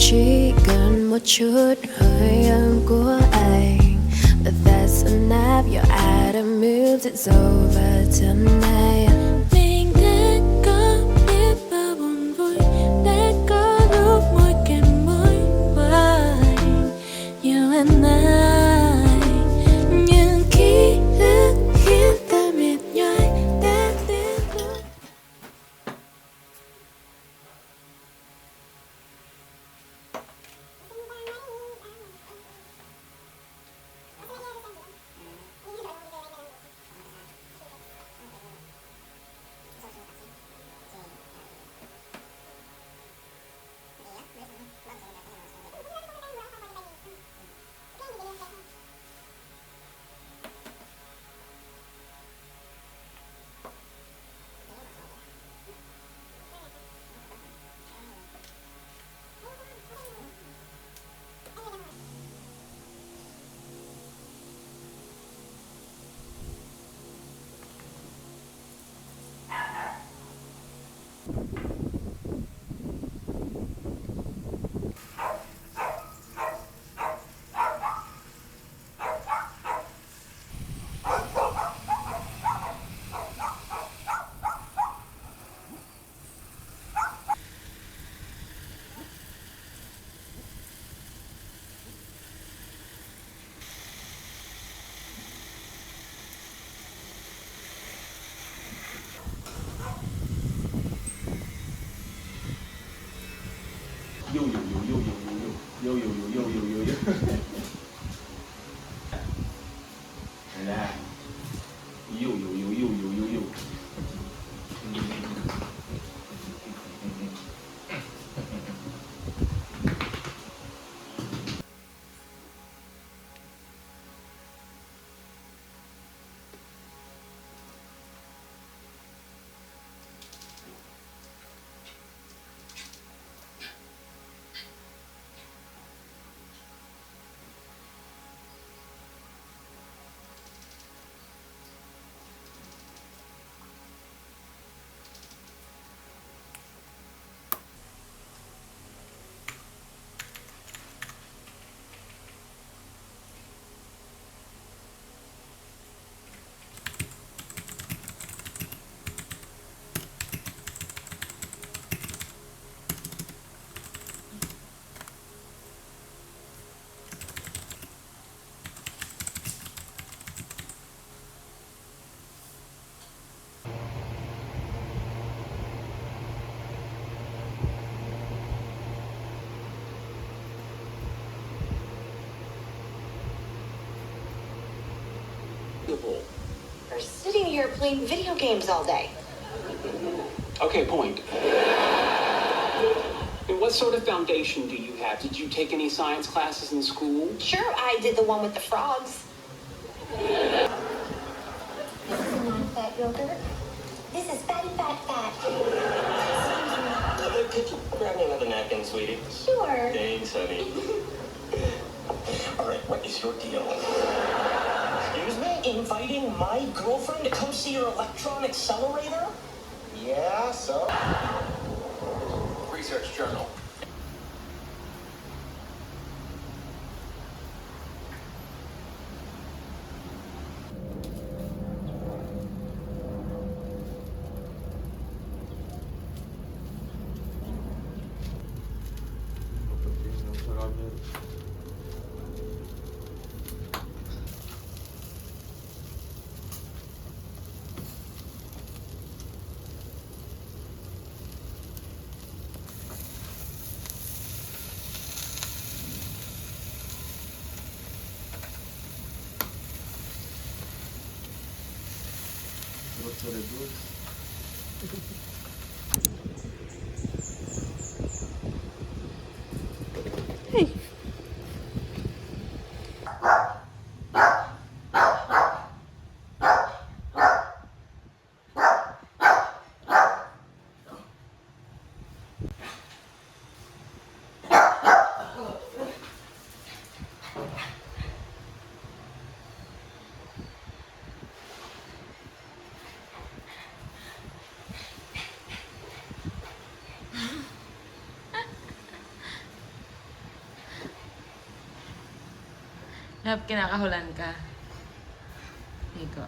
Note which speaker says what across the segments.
Speaker 1: chỉ cần một chút hơi ấm của anh. But that's enough, your item moves, it's over tonight. Mình đã có biết bao buồn vui, đã có lúc môi kèm môi quanh you and I. Nhưng ký ức khiến ta mệt nhoài đã đến lúc.
Speaker 2: You're sitting here playing video games all day.
Speaker 3: Okay, point. And what sort of foundation do you have? Did you take any science classes in school?
Speaker 2: Sure, I did the one with the frogs. This is non-fat yogurt. This is fatty fat.
Speaker 4: Could you grab me another napkin, sweetie?
Speaker 2: Sure.
Speaker 4: Thanks, honey. All right, what is your deal? Excuse me? Inviting my girlfriend to come see your electron accelerator? Yeah, so? Research journal.
Speaker 1: Hey.
Speaker 5: Yap, kinakahulan ka. Iko.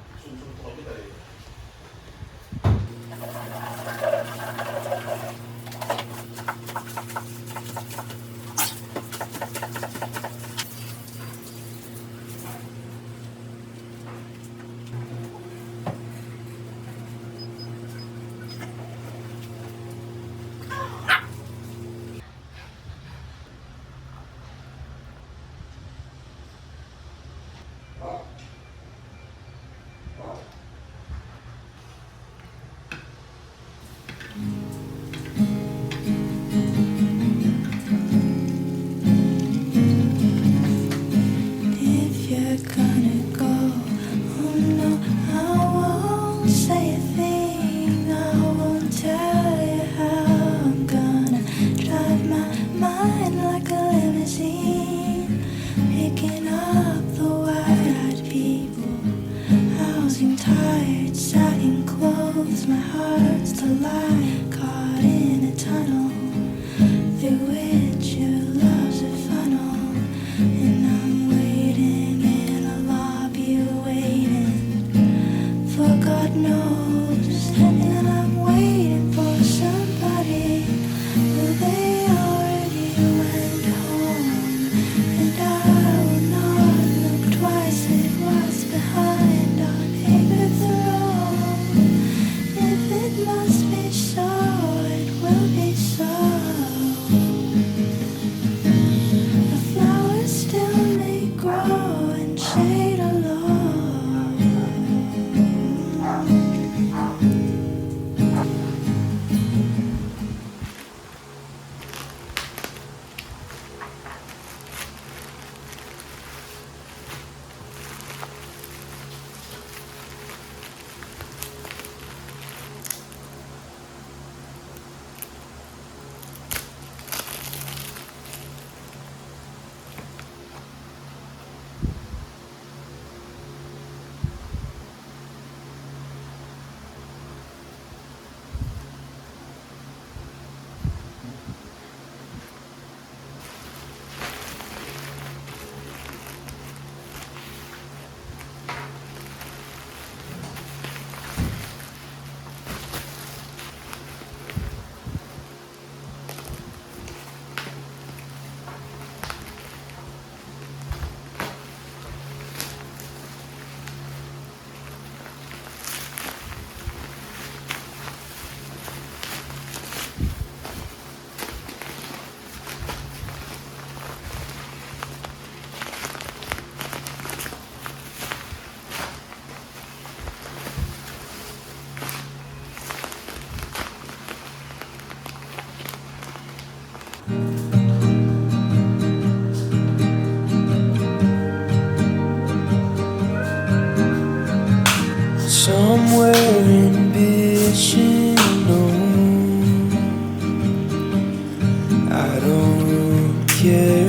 Speaker 1: If you're gonna go, oh no, I won't say a thing. I won't tell you how I'm gonna drive my mind like a limousine, picking up the wide-eyed people, housing tired, sagging clothes. My heart's the light caught in a tunnel through which your love's a funnel, and I'm waiting in a lobby, waiting for God knows, and I'm waiting for somebody, but they already went home, and I will not look twice at what's behind on David's road. If it must be so, it will be so. The flowers still may grow in shade alone. Somewhere in Michigan, I don't care